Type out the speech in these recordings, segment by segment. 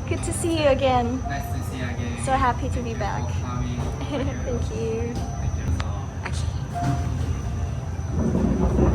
Good to see you again. Nice to see you again. So happy to be back. Thank you for coming. Thank you. Thank you so much. Okay.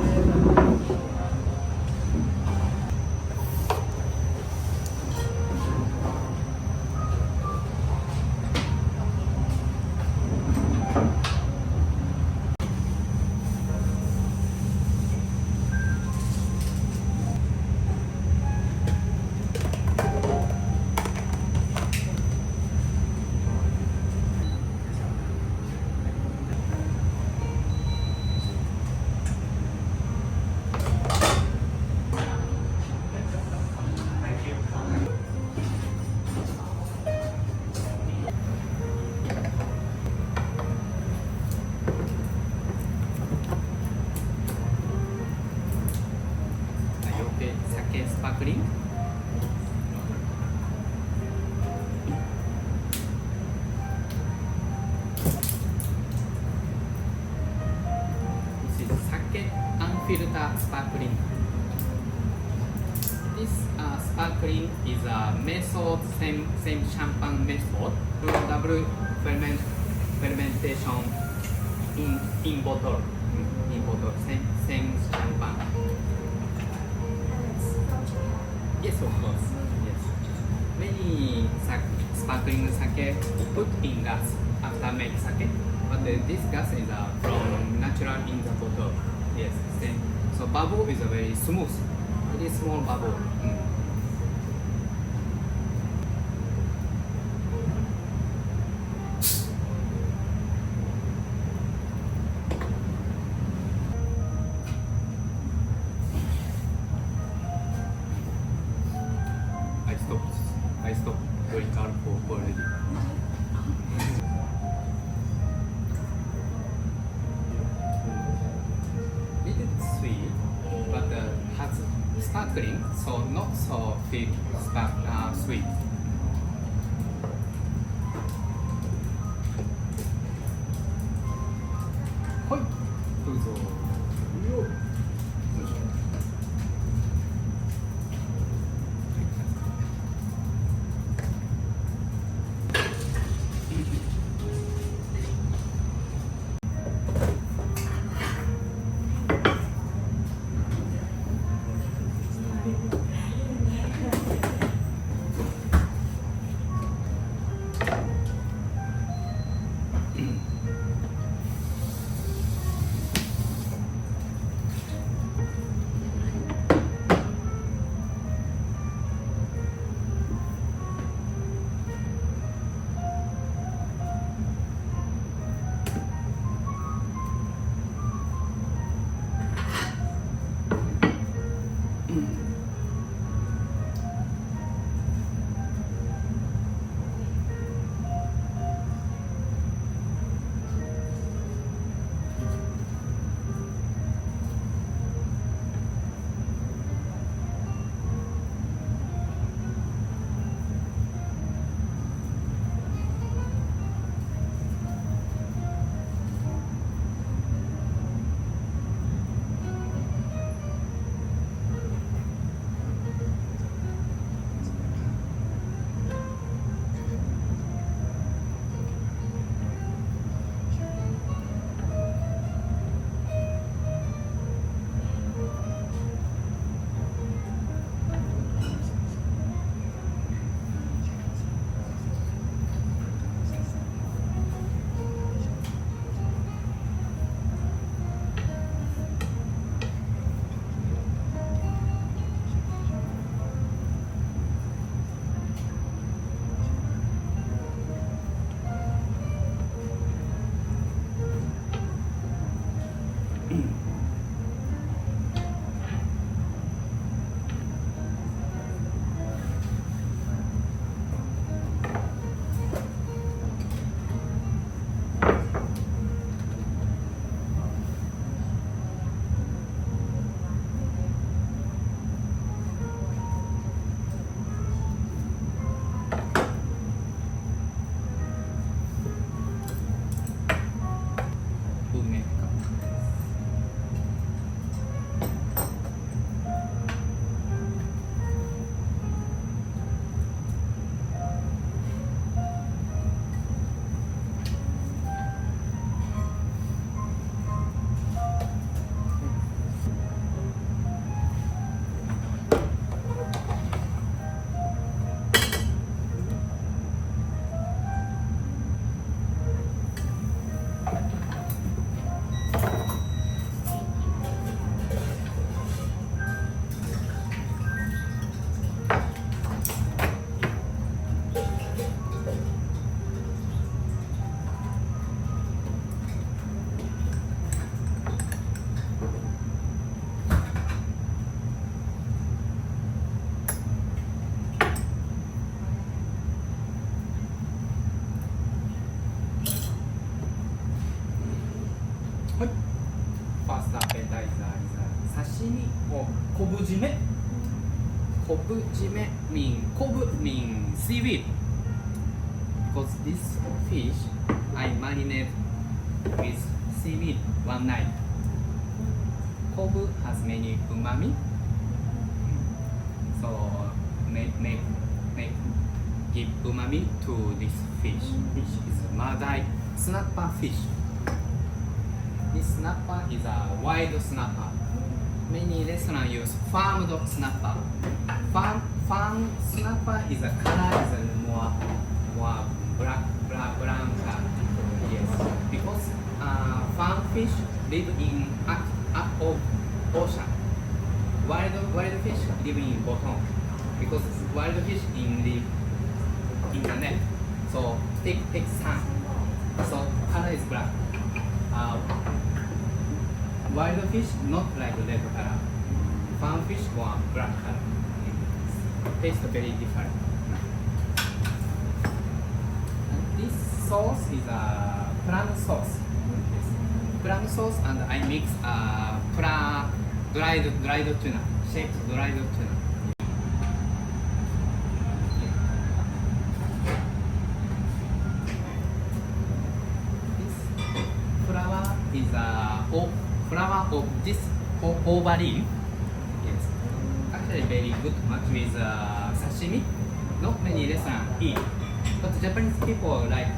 Are you okay? Sake sparkling? This is sake unfiltered sparkling. This sparkling is a method, same champagne method. Double fermentation in bottle. In bottle, same champagne. Yes, of course. Yes. Many sparkling sake put in gas after make sake, but this gas is from natural in the bottle. Yes, same. So bubble is a very smooth, very small bubble. I stopped drink alcohol already. Little sweet, but has sparkling, so not so sweet. Hoi, どうぞ。kobujime. Kobujime mean kobu mean seaweed. Because this fish I marinate with seaweed one night. Kobu has many umami, so make give umami to this fish. Fish is Madai snapper fish. This snapper is a wild snapper. Many restaurants use farmed snapper. Farm snapper is a color is more brown color. Yes, because farm fish live in up of ocean. Wild fish live in bottom because wild fish in the net. So take sun. So color is black. Wild fish not like red color. Farm fish more black color. Taste very different. And this sauce is a clam sauce. Clam sauce and I mix dried tuna, shaped dried tuna. Flower is a flower of this ovaline. Yes, actually very good match with sashimi. Not many restaurants eat, but Japanese people like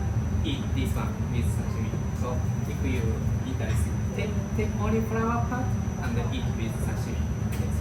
eat this one with sashimi. So if you eat this, take only flower part and eat with sashimi. Yes.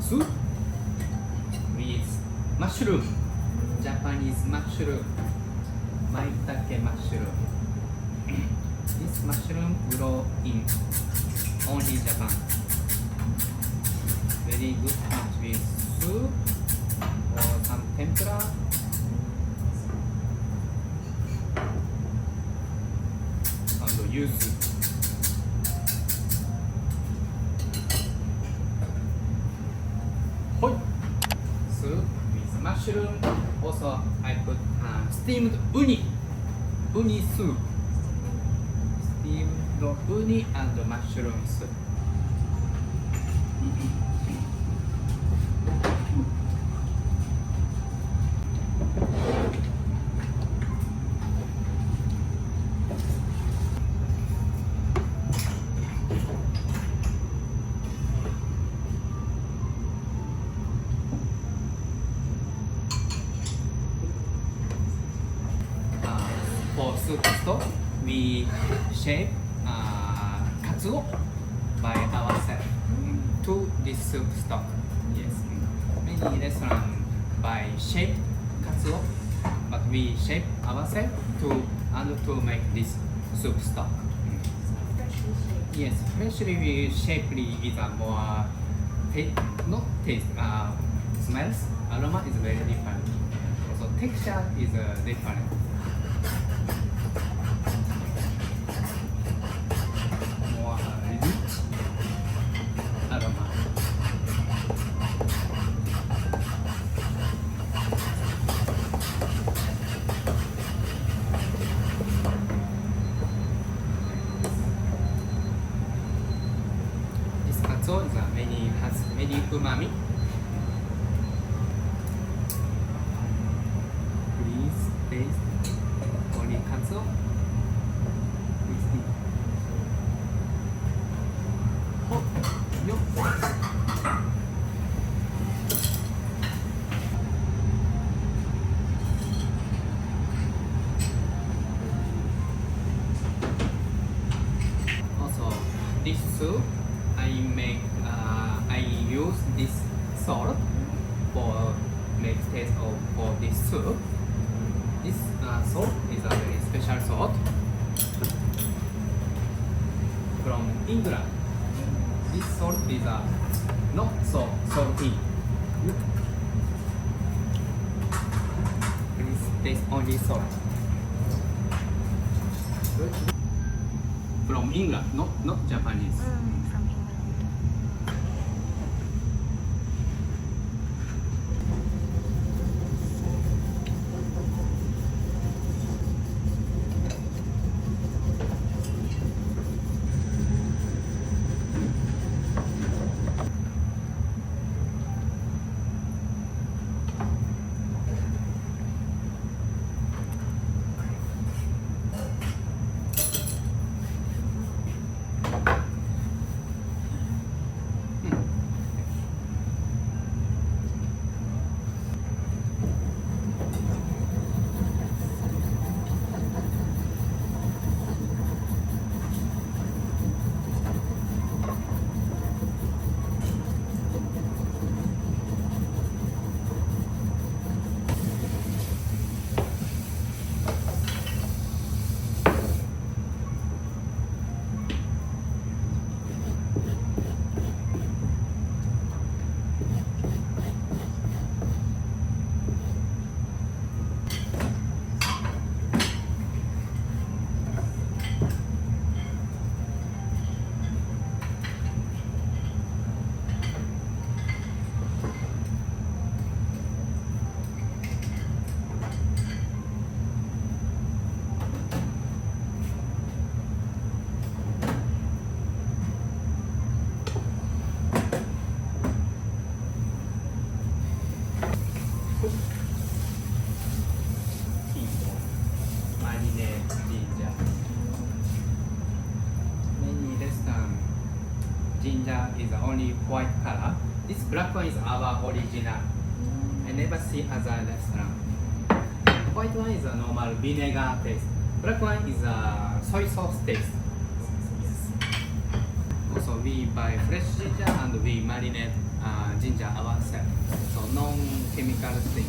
Soup with mushroom, Japanese mushroom, maitake mushroom. This mushroom grow in only Japan. Very good match with soup or some tempura. And yuzu. Soup with mushroom. Also, I put steamed uni soup. Steamed uni and mushroom soup. For soup stock, we shape katsuo by ourselves to this soup stock. Yes, many restaurants buy shaped katsuo, but we shape ourselves to make this soup stock. Yes, freshly shaped is a more not taste, smells, aroma is very different. Also texture is different. More rich aroma. umami. Please taste only katsu. Please eat. Oh, yo. Also, this soup I use this salt for make taste of for this soup. This salt is a very special salt from England. This salt is not so salty. Please taste only salt. From England, not Japanese. From England. Marinade ginger. Many restaurant ginger is only white color. This black one is our original. I never see other restaurant. White one is a normal vinegar taste. Black one is a soy sauce taste. Also we buy fresh ginger and we marinate ginger ourselves. So non-chemical thing.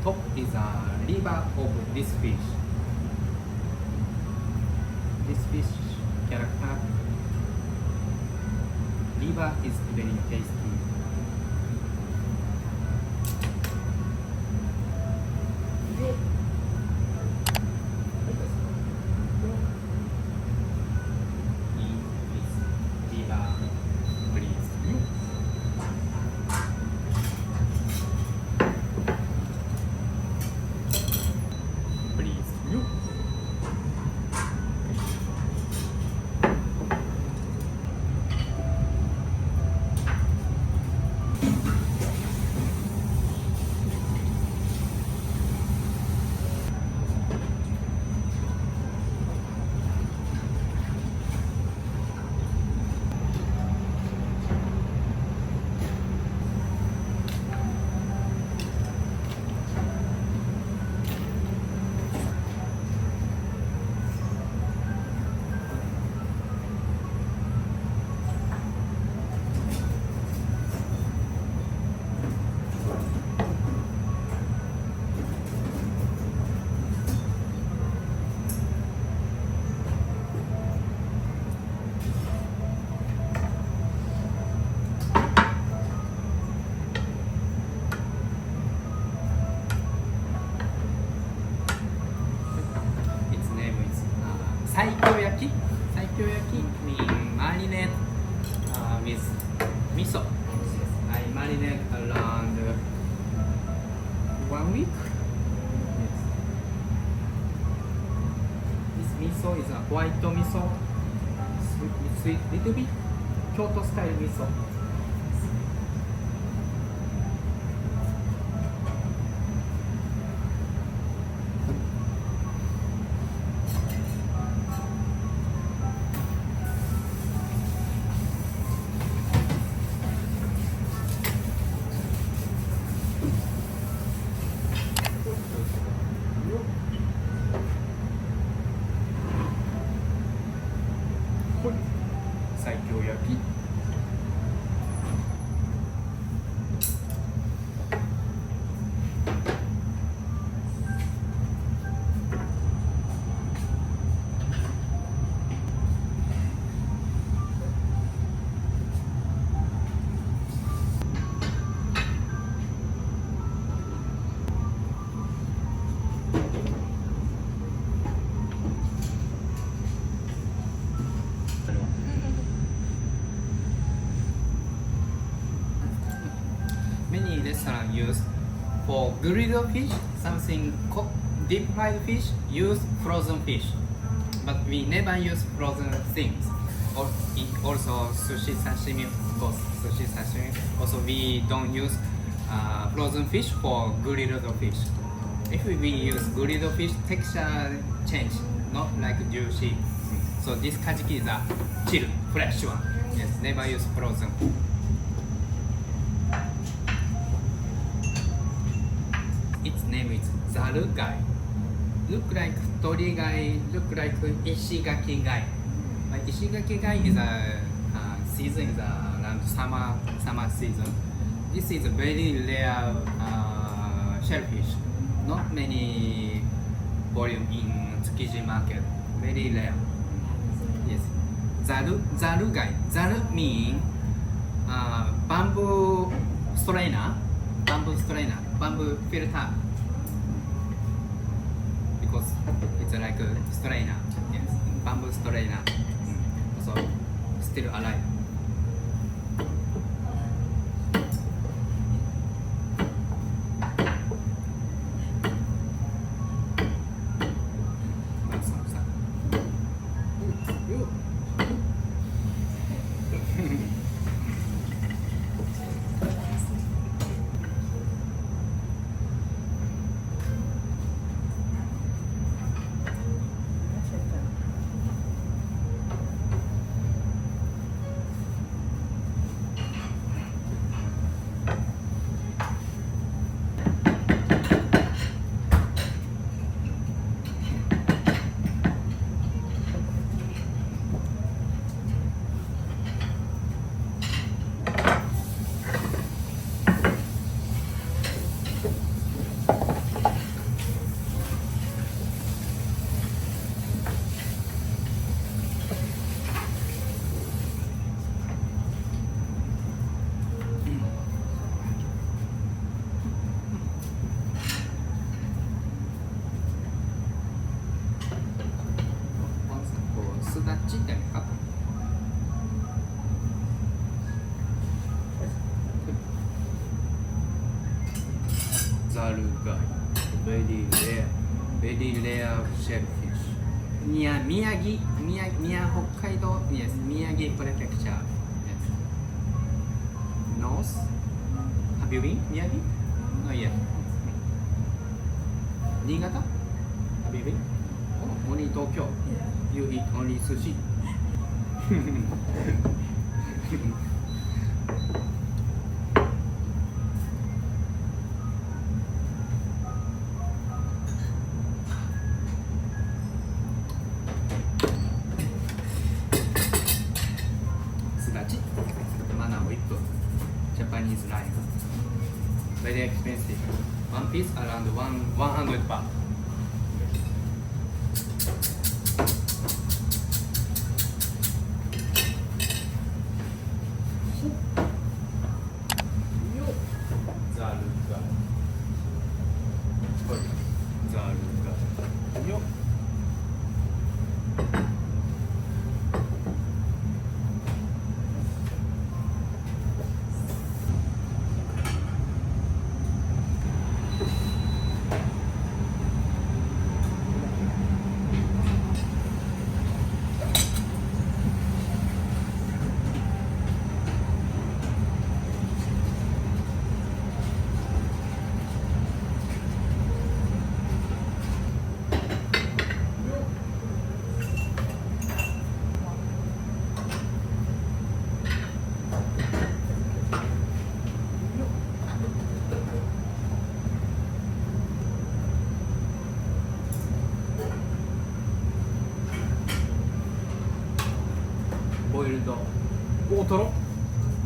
Top is a liver of this fish. This fish character liver is very tasty. with miso. I marinate around 1 week. Yes. This miso is a white miso, sweet, little bit Kyoto style miso. Saikyoyaki. Many restaurants use for grilled fish, something cooked, deep fried fish, use frozen fish. But we never use frozen things. Also sushi sashimi, of course, sushi sashimi. Also we don't use frozen fish for grilled fish. If we use grilled fish, texture change, not like juicy. So this kajiki is a chill, fresh one. Yes, never use frozen. Its name is zarugai. Look like torigai, look like ishigaki gai. But ishigaki gai is a season is around summer season. This is a very rare shellfish. Not many volume in Tsukiji market. Very rare. Yes. Zarugai. Zaru mean bamboo strainer, bamboo filter. Because it's like a strainer. Yes, bamboo strainer. So still alive. Zarugai, very rare shellfish. Near Miyagi, near Hokkaido, yes, Miyagi Prefecture. Yes. North. Have you been Miyagi? Not yet. Niigata? Have you been? Oh, only Tokyo. You eat only sushi. Japanese lime. Very expensive. One piece around 100 baht.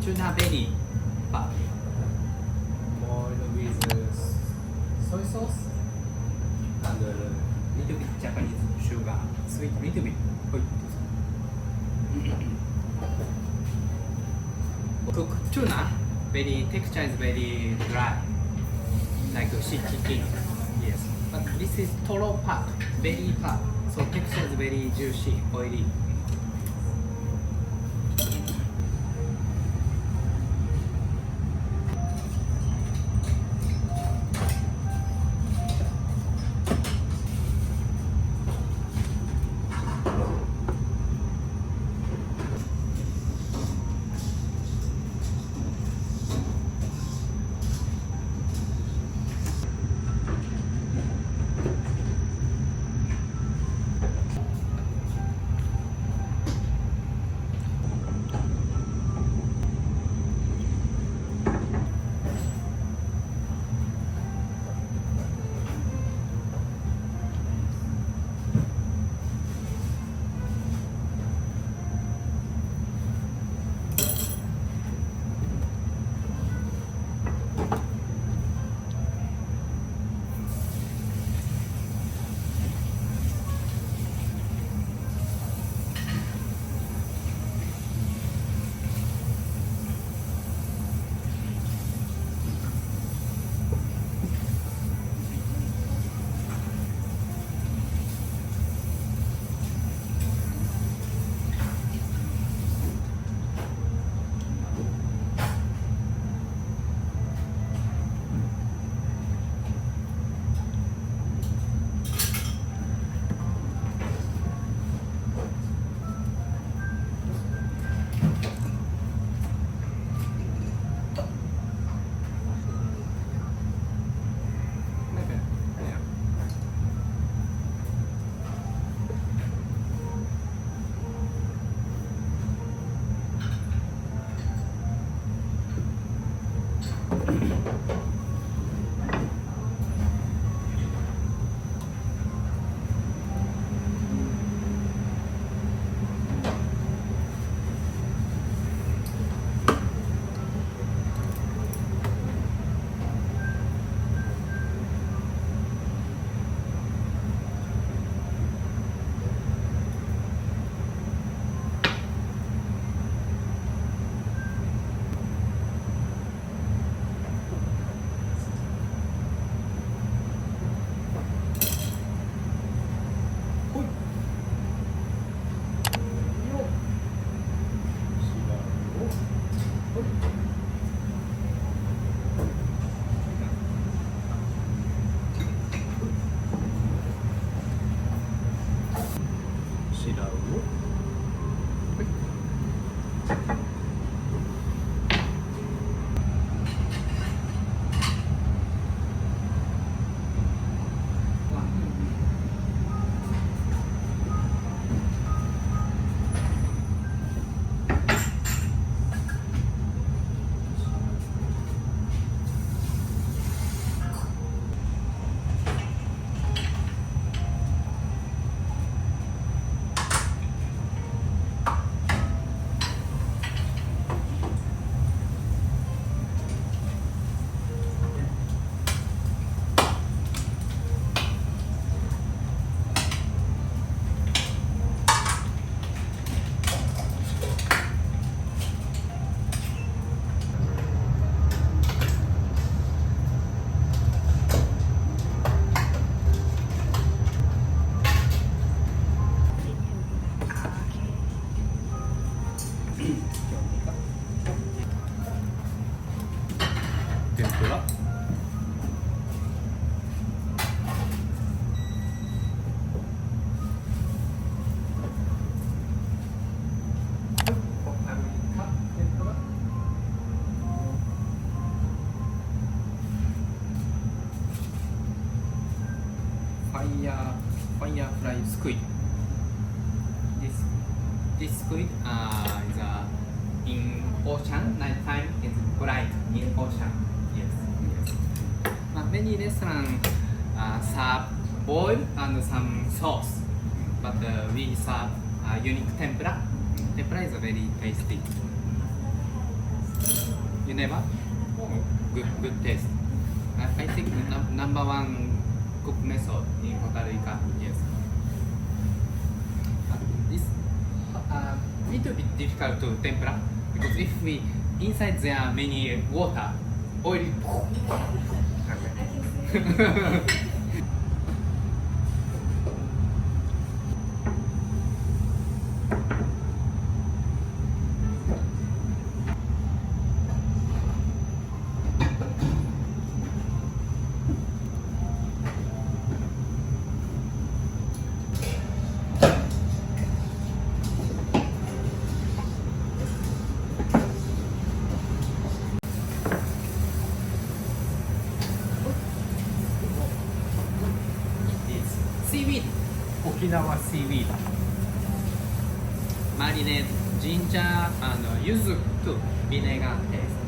tuna belly part. Boiled with soy sauce and Little bit Japanese sugar, sweet little bit. Cooked tuna, very texture is very dry, like chicken. Yes, but this is toro part, belly part, so texture is very juicy, oily. Tempura. Firefly squid. This squid is in ocean. Nighttime is bright in ocean. Yes. Many restaurants serve boil and some sauce, but we serve unique tempura. Tempura is very tasty. You never? Good taste. I think the number one cook method in Costa Rica. Yes. This little bit difficult to tempera because if we inside there are many water, oil. I can see. Seaweed. Okinawa seaweed. Marinade ginger and yuzu to vinegar taste.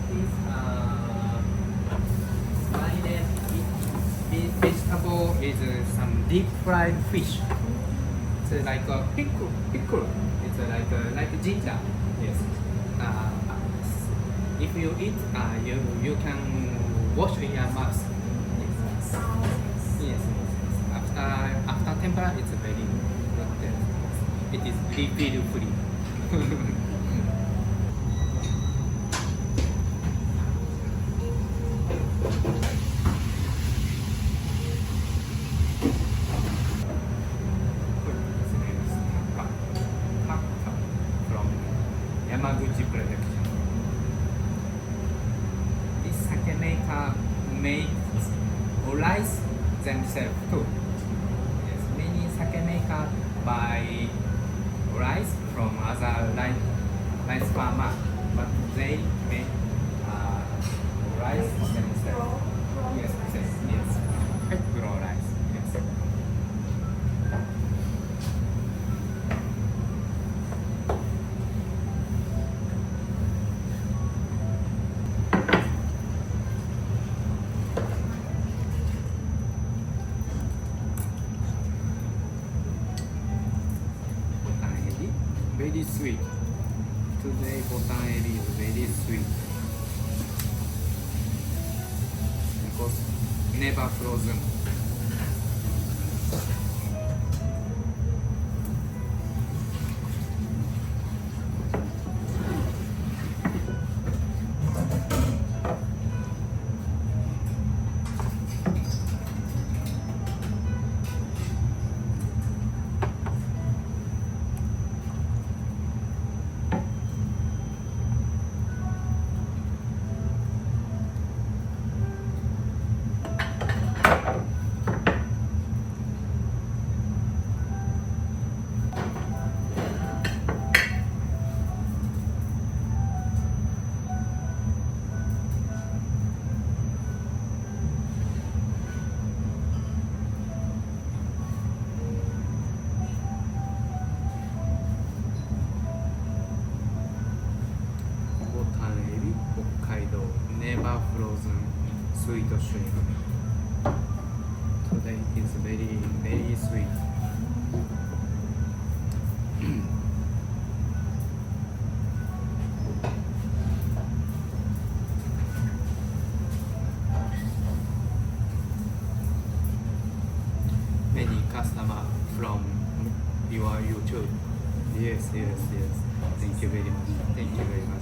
This marinade vegetable is some deep fried fish. It's like a pickle. It's like ginger. Yes. If you eat, you can wash in your mouth. Yes. Yes. After tempura, it's very good. It is refill free. From Yamaguchi Prefecture. This sake maker makes rice themselves too. Yes, many sake maker buy rice from other rice farmer, but they make rice themselves. Yes. Grow rice. Yes. Very sweet. Today botaneri is very sweet because never frozen. Botaneri Hokkaido never frozen sweet shrimp. Today is very sweet. Many customer from your YouTube. Yes. Thank you very much. Thank you very much.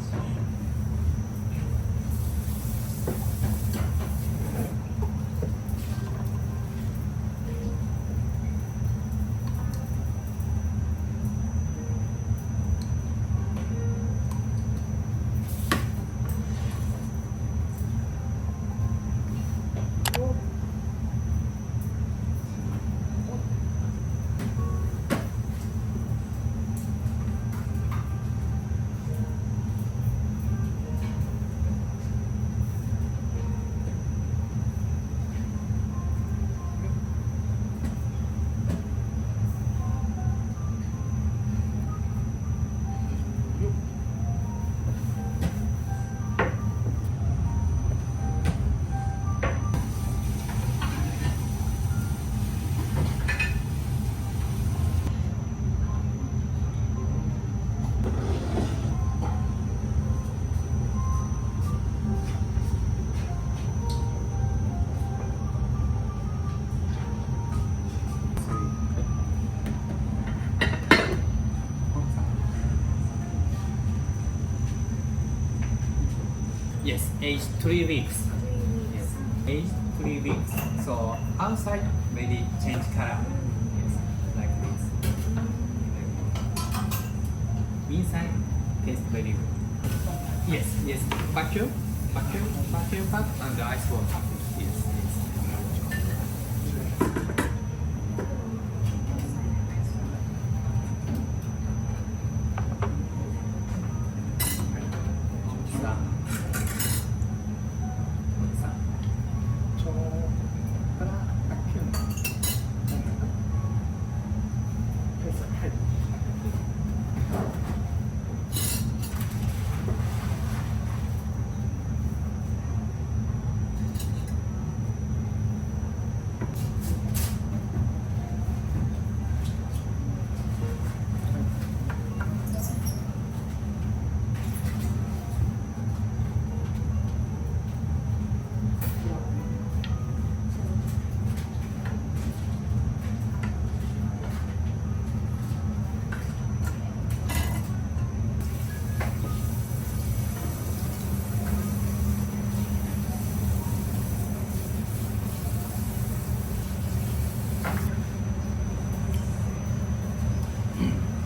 Yes, age 3 weeks. 3 Yes, weeks. age 3 weeks. So outside maybe change color. Yes, like this. Inside taste very good. Yes, yes. Vacuum pack and ice water. Yes, yes. 자, 자, 초콜릿 바큐um. 그래서 할.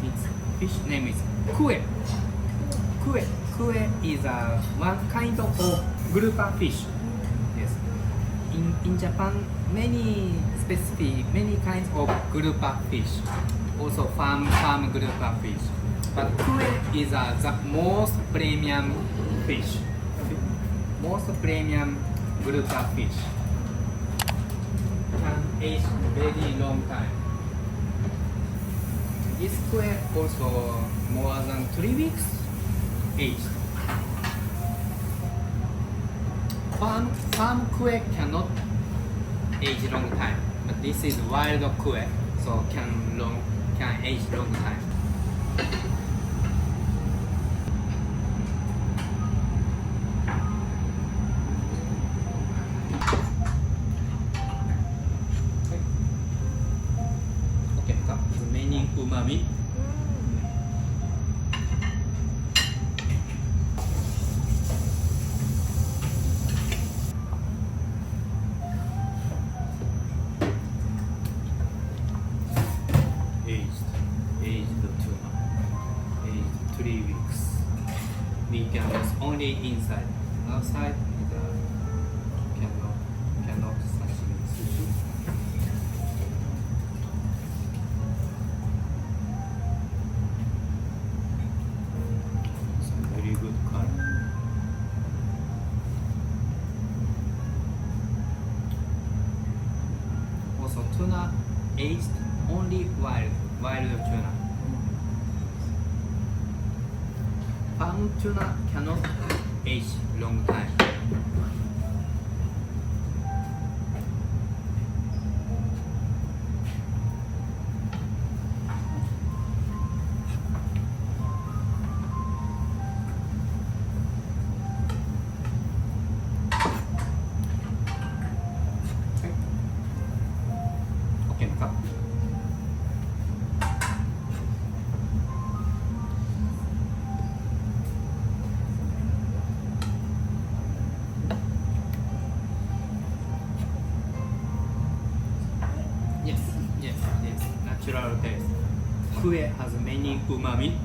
Its fish name is kue. Kue is one kind of grouper fish. Yes. In Japan, many kinds of grouper fish. Also farm grouper fish. But kue is the most premium fish. Most premium grouper fish. Can age very long time. This kue also more than 3 weeks aged. Farm kue cannot age long time, but this is wild kue, so can age long time. Okay, remaining umami. Aged tuna, aged 3 weeks. We can use only inside. Outside is cannot sashimi sushi. It's a very good color. Also tuna aged only wild tuna. Farm tuna cannot age long time. Okay, か? Yes, natural taste. Kue has many umami.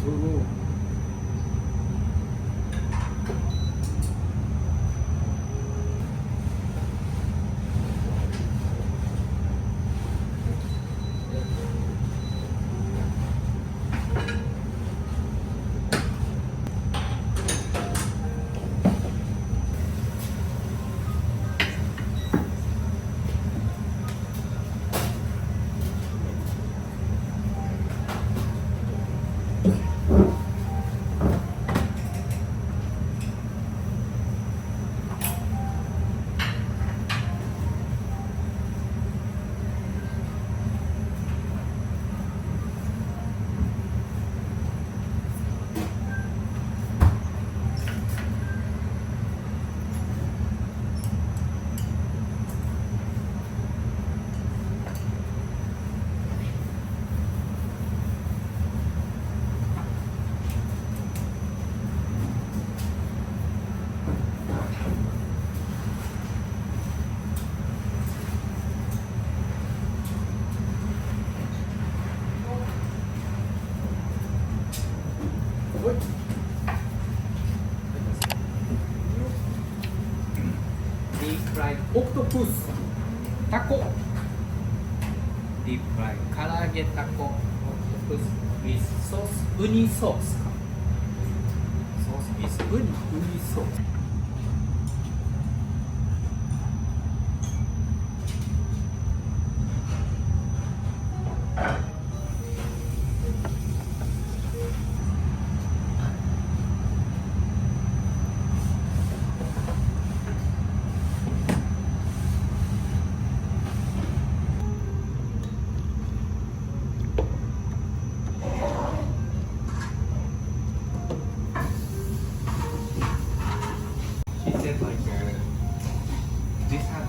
Ooh. Deep fried octopus taco. Deep fried 唐揚げタコ octopus with sauce ウニソースか。sauce with ウニソース。She said like this has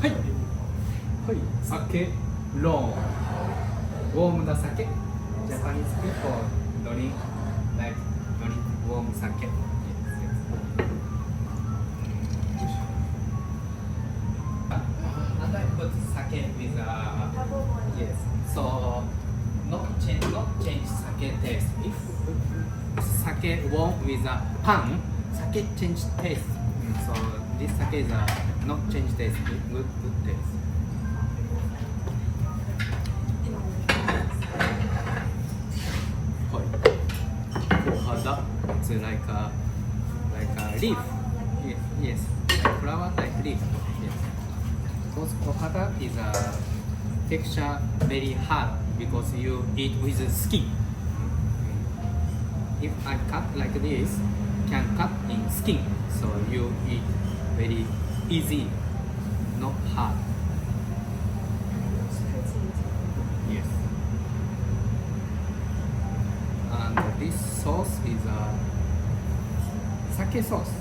はいはい酒ローンウォームな酒 Japanese people drink like drink warm 酒 yes, yes. And I put sake with yes so not change sake taste if sake warm with a pan sake change taste so this sake is not change taste good taste kohada it's like a leaf yes like flower like leaf yes because kohada is a texture very hard because you eat with the skin if I cut like this can cut in skin so you eat very easy not hard yes and this sauce is a sake sauce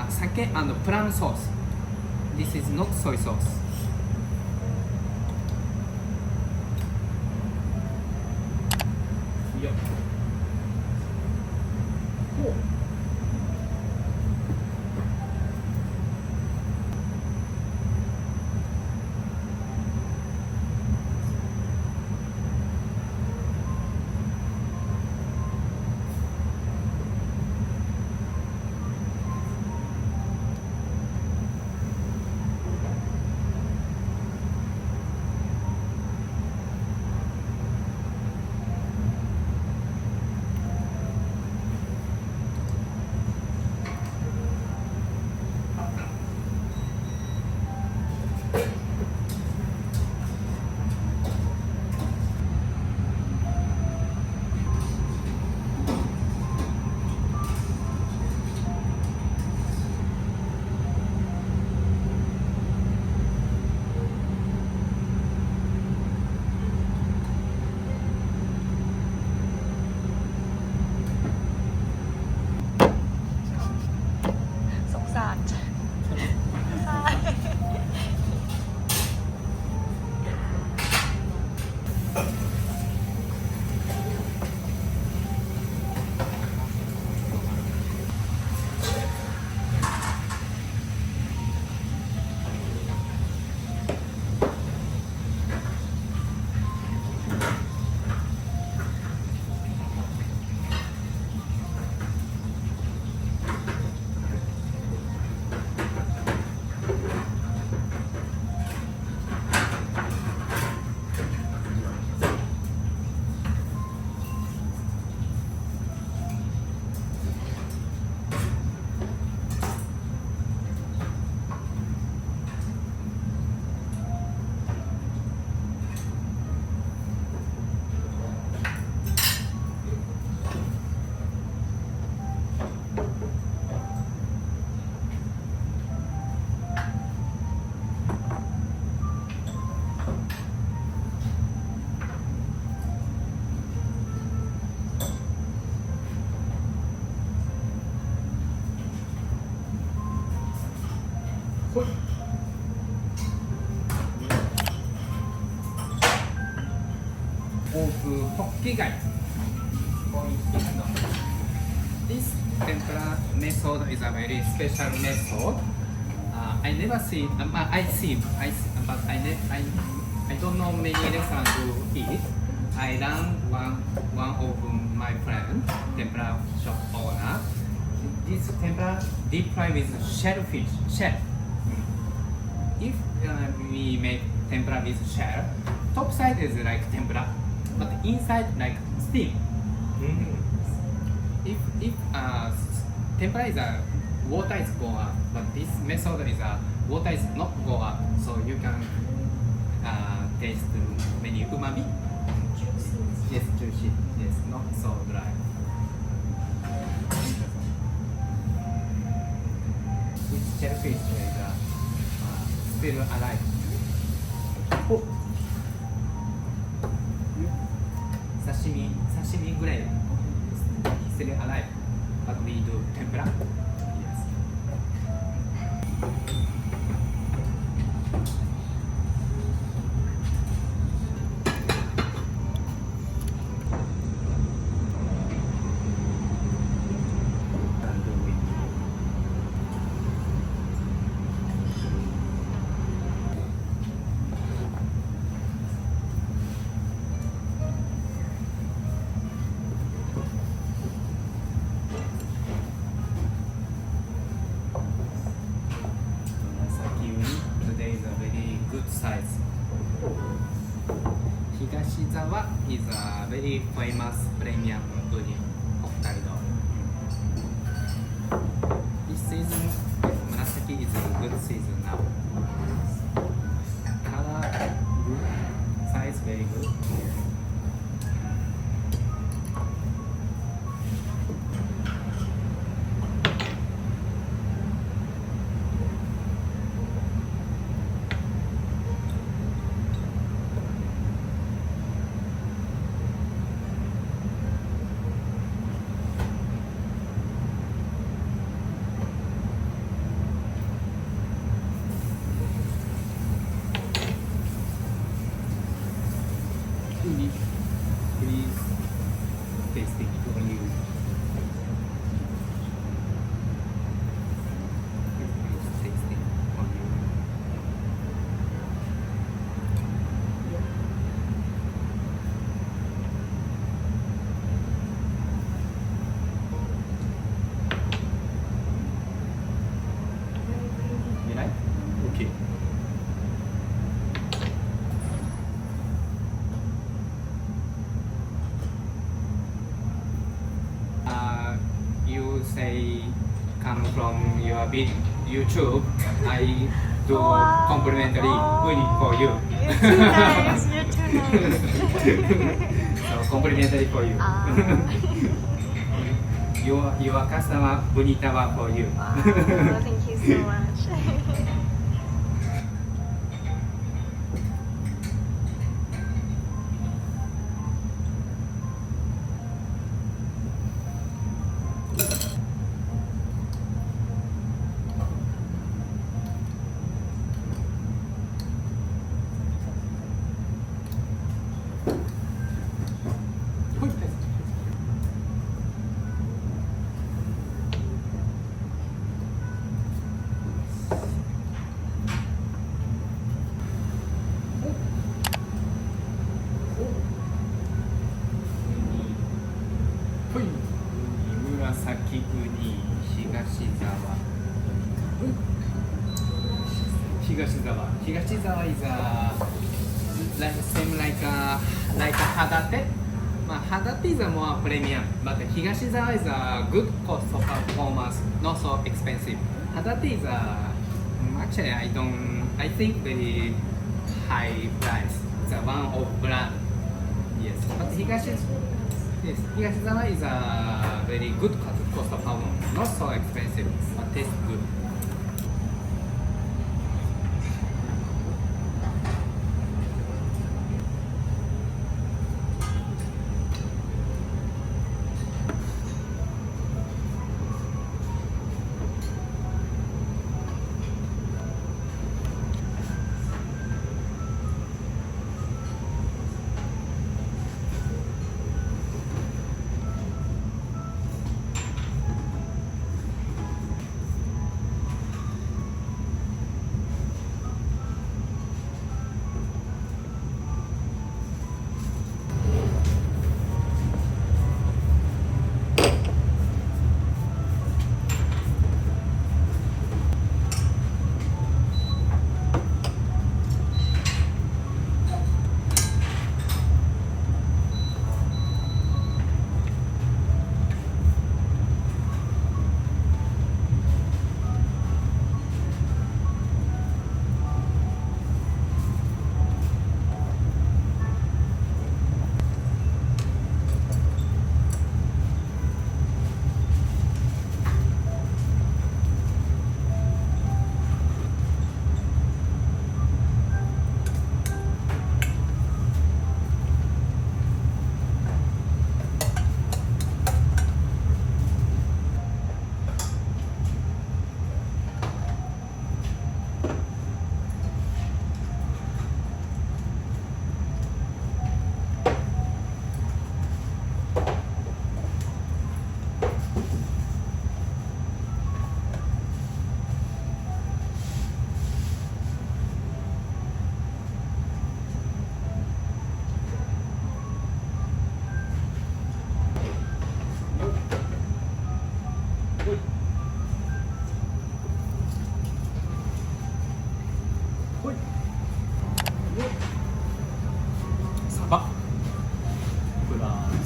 sake and plum sauce this is not soy sauce yep. Oh. Hokkaido. This tempura method is a very special method. I never see, but I don't know many restaurants who eat. I learned one of my friend, tempura shop owner. This tempura deep fry with shellfish. If we make tempura with shell, top side is like tempura, but inside like steam. If tempura is a water is go up, but this method is a water is not go up, so you can taste many umami. Yes, juicy. Yes, not so dry. This shellfish is still alive. Oh. 刺身ぐらい still alive, but we do tempura. Yes. Today is a very good size. Higashizawa is a very famous premium uni, Hokkaido. This season, Murasaki is a good season now. Color good, size very good. Please taste it for you. Please taste it for you. You like? Okay. You say come from your big YouTube, I do Wow. complimentary uni for you. You're too nice. You're too nice. So complimentary for you. Your customer Bunitawa for you. Wow, thank you so much. Murasaki uni, Higashizawa. Higashizawa is same like Hadate. Hadate is a more premium, but Higashizawa is a good cost of performance, not so expensive. Hadate is actually I think very high price. It's a one of brand. Yes, but Higashizawa is a very good cost of performance, not so expensive, but tastes good.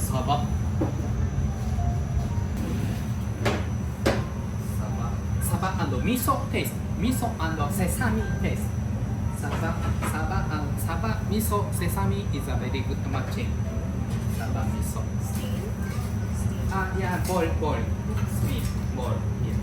サバサバand miso taste miso and sesame taste サバミソセサミ is a very good matching サバミソ yeah boil meat boil yes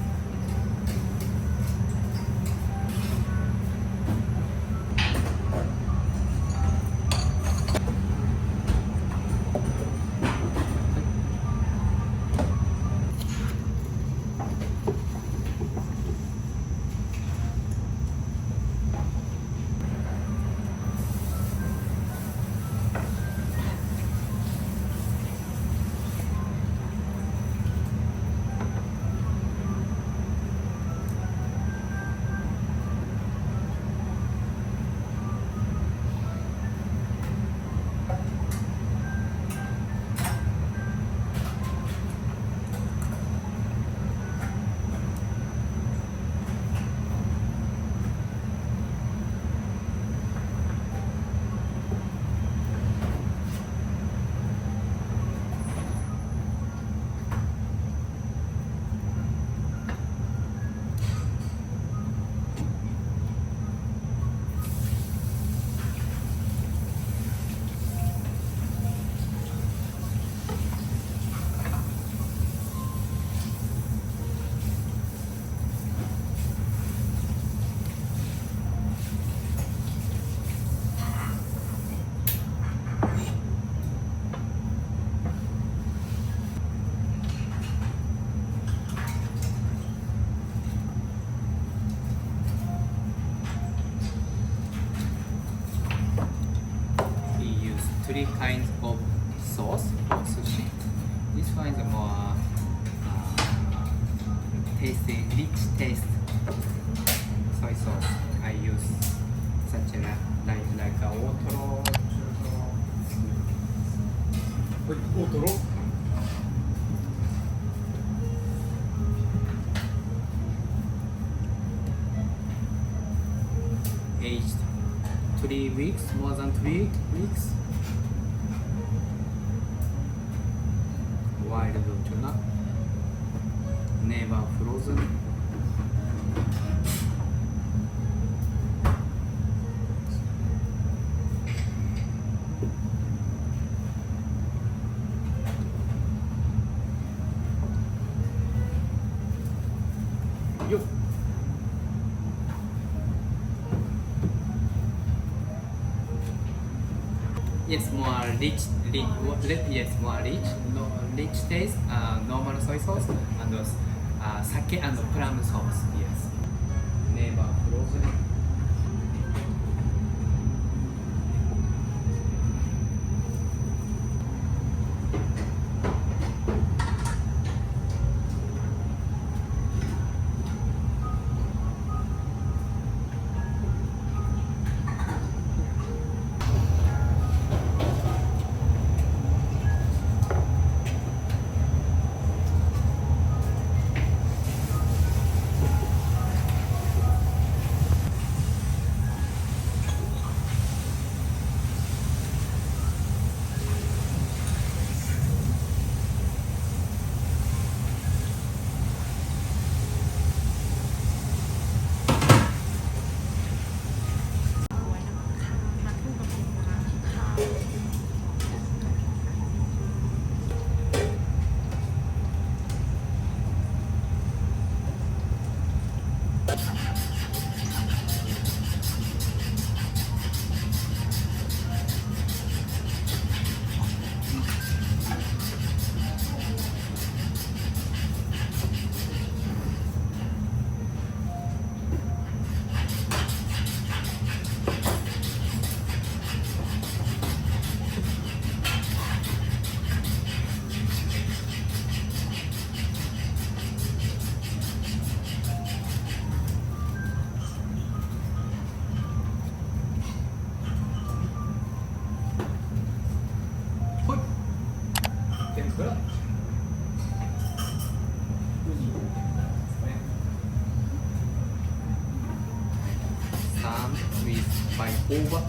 we use 3 kinds of sauce for sushi. This one is more tasty, rich taste soy sauce. I use such a like a otoro. 大トロ Aged 3 weeks, more than 3 weeks. Wild tuna, never frozen. Yo. Yes, more rich, yes, more rich, no, rich taste, normal soy sauce, and sake and plum sauce. Yes, never frozen. By over.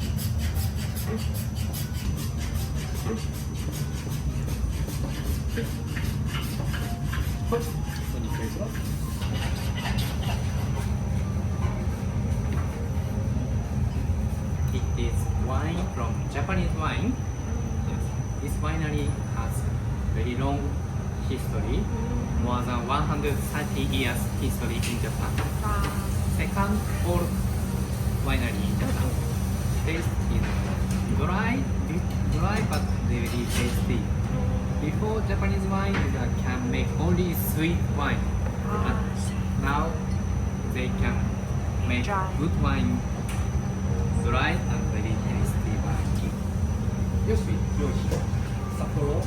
wine. Yes. This winery has very long history, more than 130 years history in Japan. Second old winery in Japan. Taste is dry but very tasty. Before Japanese wine can make only sweet wine, but now they can make good wine, dry and very tasty wine. よし、よし。札幌、よし。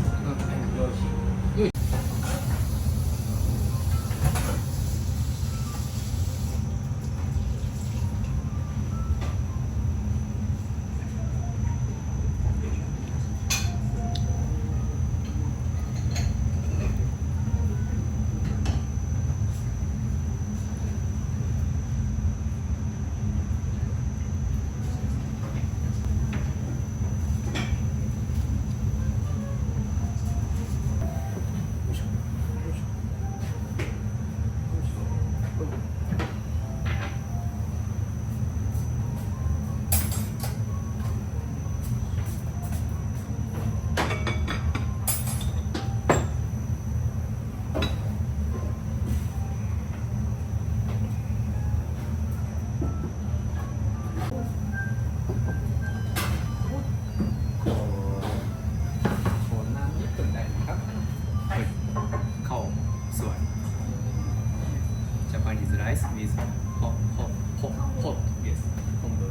Japanese rice with hot, yes, kombu.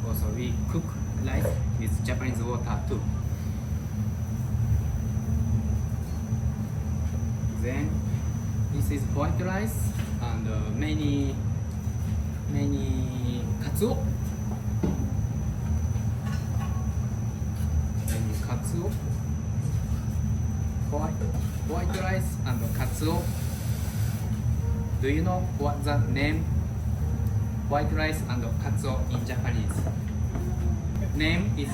Also we cook rice with Japanese water too. Then this is white rice and many katsuo. Many katsuo. White rice and katsuo. Do you know what the name white rice and katsuo in Japanese? Name is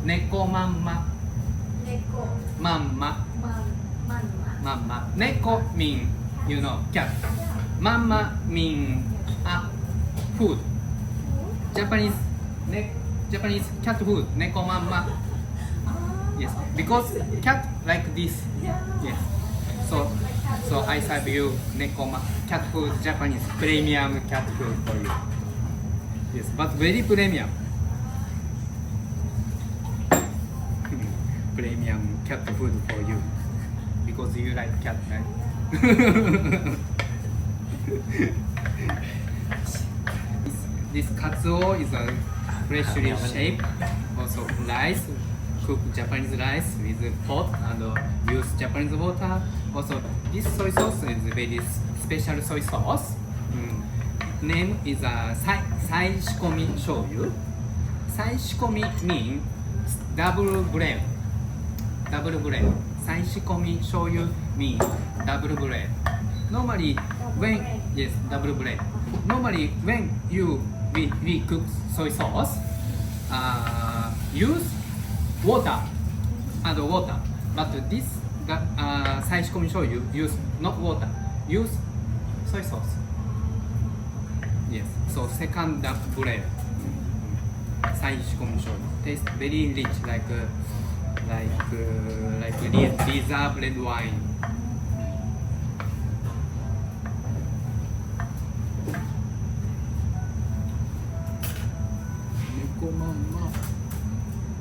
neko manma. Neko. Manma. Manma. Manma. Neko mean you know cat. Manma mean food. Japanese cat food. Neko manma. Yes, because cat like this. Yes. So I serve you nekoma cat food Japanese premium cat food for you. Yes, but very premium. Premium cat food for you because you like cat, right? this katsuo is a freshly shaped, also rice. Cook Japanese rice with pot and use Japanese water. Also, this soy sauce is very special soy sauce. Name is sai shikomi shoyu. Sai shikomi means double blend. Double blend. Sai shikomi shoyu means double blend. Normally, when yes, double blend. Normally, when we cook soy sauce, use water and water, but this sai shikomi shoyu use not water, use soy sauce. Yes, so second blend sai shikomi shoyu taste very rich like reserve red wine. Neko mama.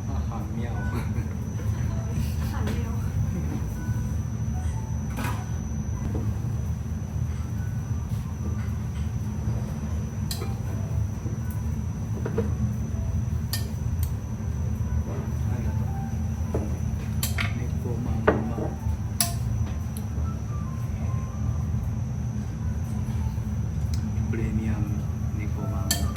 Haha, meow. หันเร็ว Neko mama. Premium neko mama.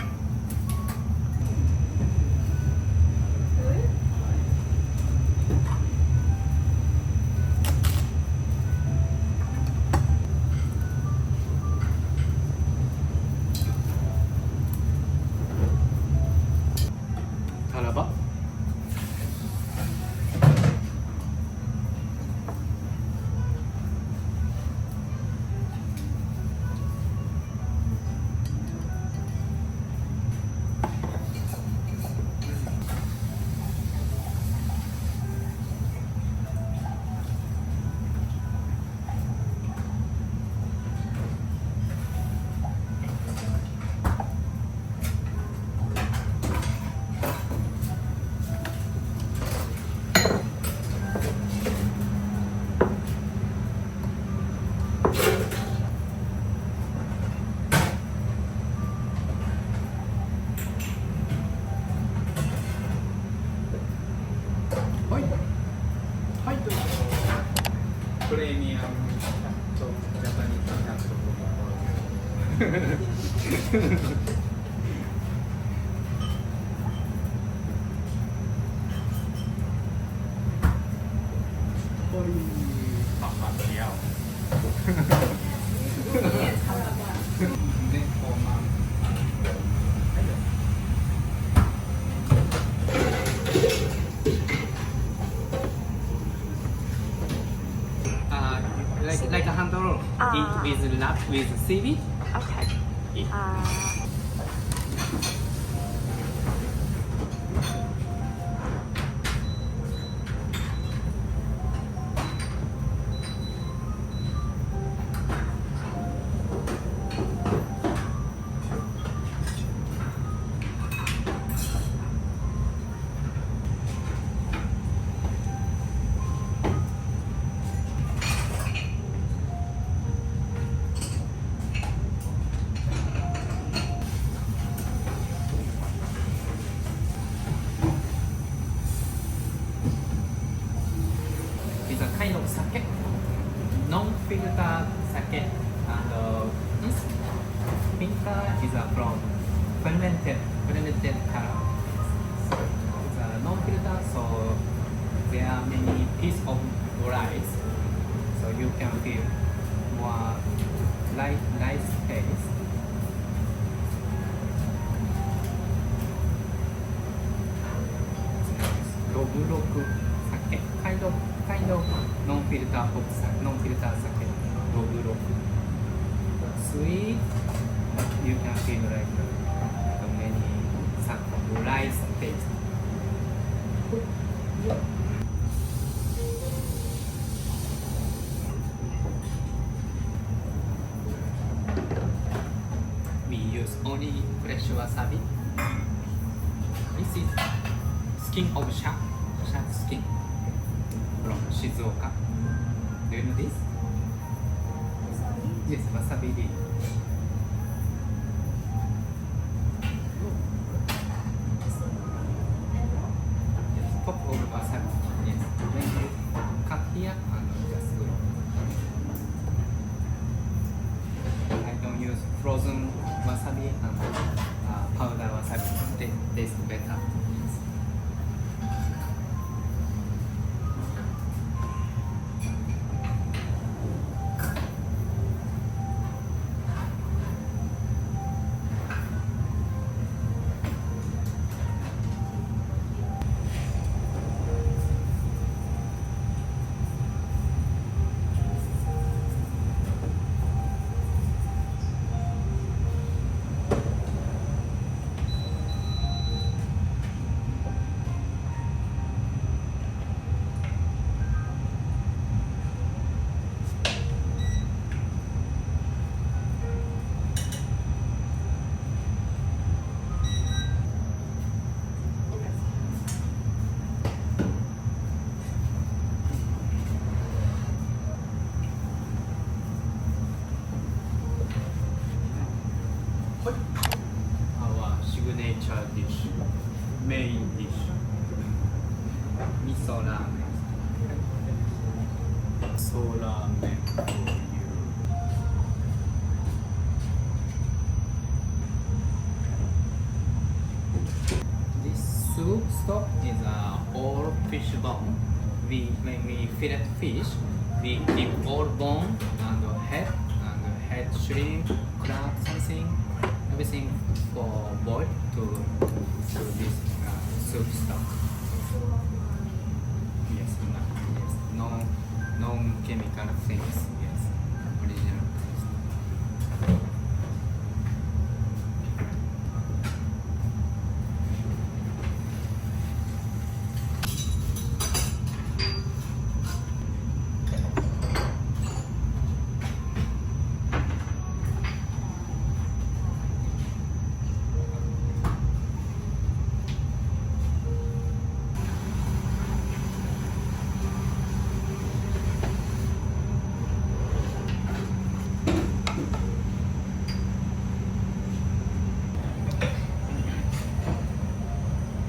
プレミアムとジャパニーズキャットパパとや你也超了吧？でこうまあlike a handle it with wrap with seaweed. Okay. It's a kind of sake, non-filtered sake, and this filter is from fermented color. It's a non-filtered, so there are many pieces of rice, so you can feel more rice taste. Roburoku sake, kind of non-filtered sake, Roburoku. Sweet, but you can feel like many rice taste. We use only fresh wasabi. This is skin of shark skin from Shizuoka. Do you know this? Yes, wasabi leaf. Yes, top of wasabi. Yes, when you cut here and just I don't use frozen wasabi and powder wasabi. They taste better. Our signature dish, main dish, miso ramen. Miso ramen for you. This soup stock is all fish bone. When we fillet fish, we keep all bone and head shrimp, crab, something. Everything for boil to this soup stock. Yes, non-chemical things. Yes, original taste.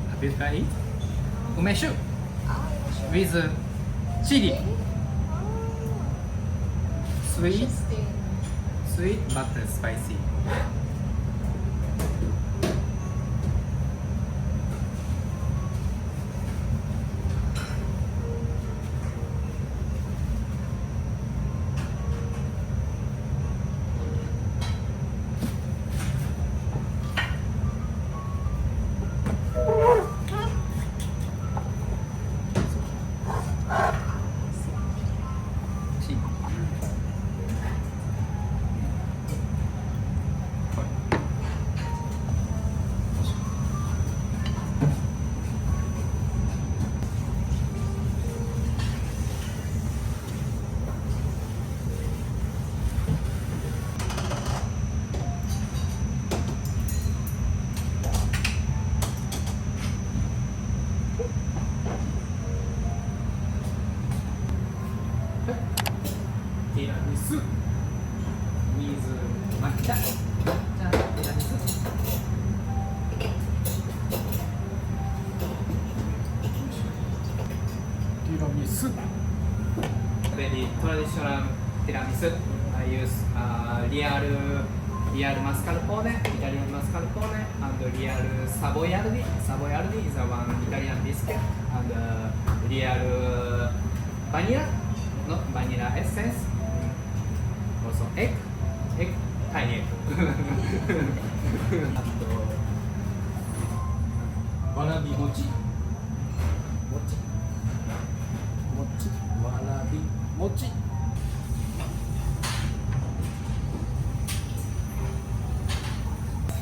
Have you tried it? Umeshu with chili. Sweet, sweet but spicy. Tiramisu with matcha. Tiramisu. Very traditional tiramisu. I use real mascarpone, Italian mascarpone, and real savoiardi. Savoiardi is one Italian biscuit, and real vanilla, not vanilla essence. Also egg, tiny egg. あとわらび餅、わらび餅。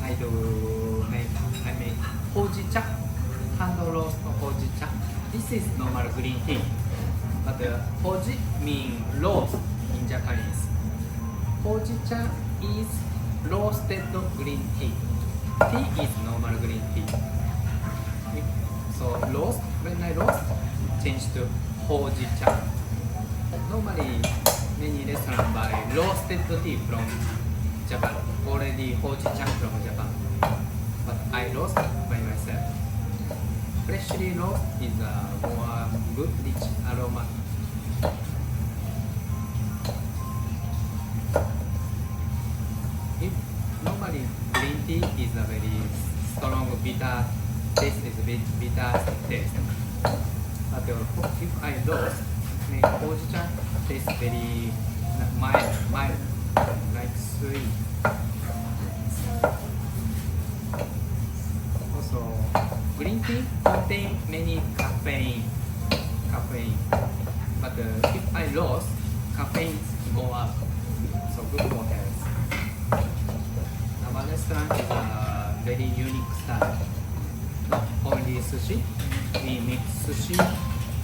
I make ほうじ茶、ハンドローストほうじ茶。This is normal green tea, but ほうじ mean roast in Japanese. ほうじ茶 is roasted green tea. Tea is normal green tea. So roast, when I roast, change to ほうじ茶. Normally, many restaurants buy roasted tea from Japan. Already ほうじ茶 from Japan. But I roast by myself. Freshly roast is a more good, rich aroma. If normally green tea is a very strong bitter taste, is a bitter taste. But if I roast, make ほうじ茶 taste very mild, like sweet. Also, green tea contain many caffeine. But if I roast, caffeine go up, so good for health. Our restaurant is a very unique style. Not only sushi, we mix sushi,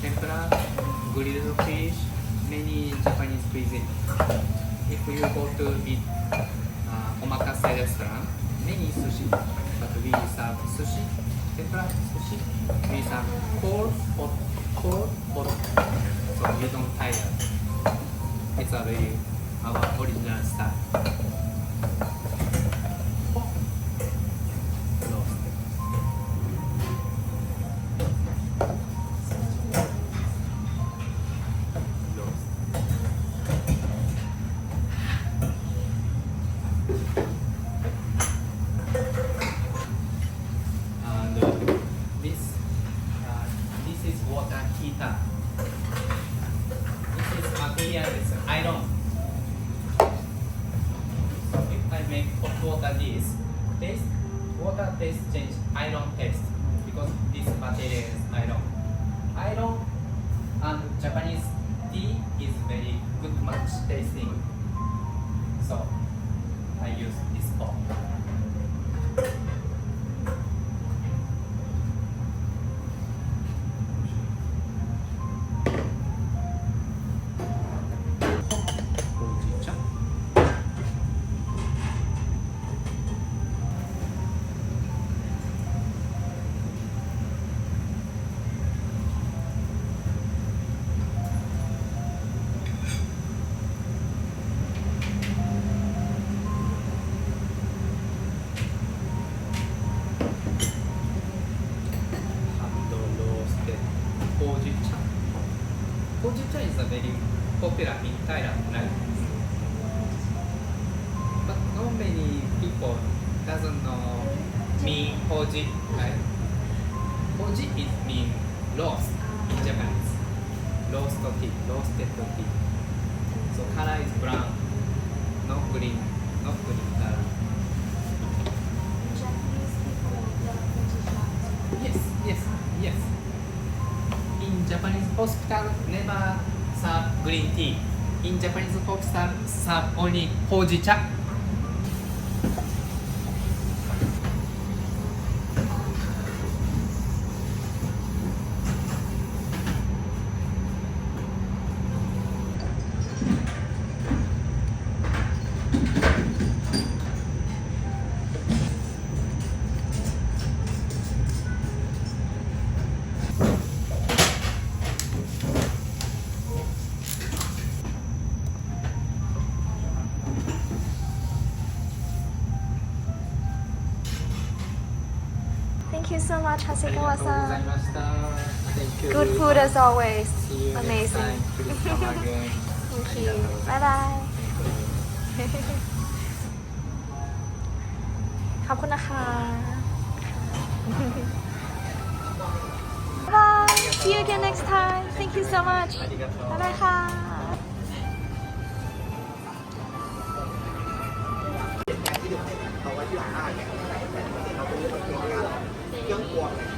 tempura, grilled fish, many Japanese cuisine. If you go to eat omakase restaurant, many sushi, but we serve sushi, tempura, sushi. We serve cold, hot, so you don't tire. It's a very our original style. This is water heater. This is material is iron. So if I make hot water this taste, water taste change iron taste because this material is iron. Iron and Japanese tea is very good match tasting. So I use this pot. Hojicha is a very popular in Thailand, right? not many people doesn't know mean hoji, right? Hoji is mean roast in Japanese. Roasted tea. So color is brown, not green color. Japanese people love veggie Yes. In Japanese hospital, never serve green tea. In Japanese hospital, serve only hojicha. Thank you so much, 長谷川さん。 Thank you. Good food as always. See you next Amazing. time. Please come again. Thank you. Bye bye. ขอบคุณนะคะ Bye bye. See you again next time. Thank you so much. บ๊ายบายค่ะ เอาไว้ที่หลังอ่านเนี่ยเราต้องมีคนเก่งงานเครื่องกวงเนี่ย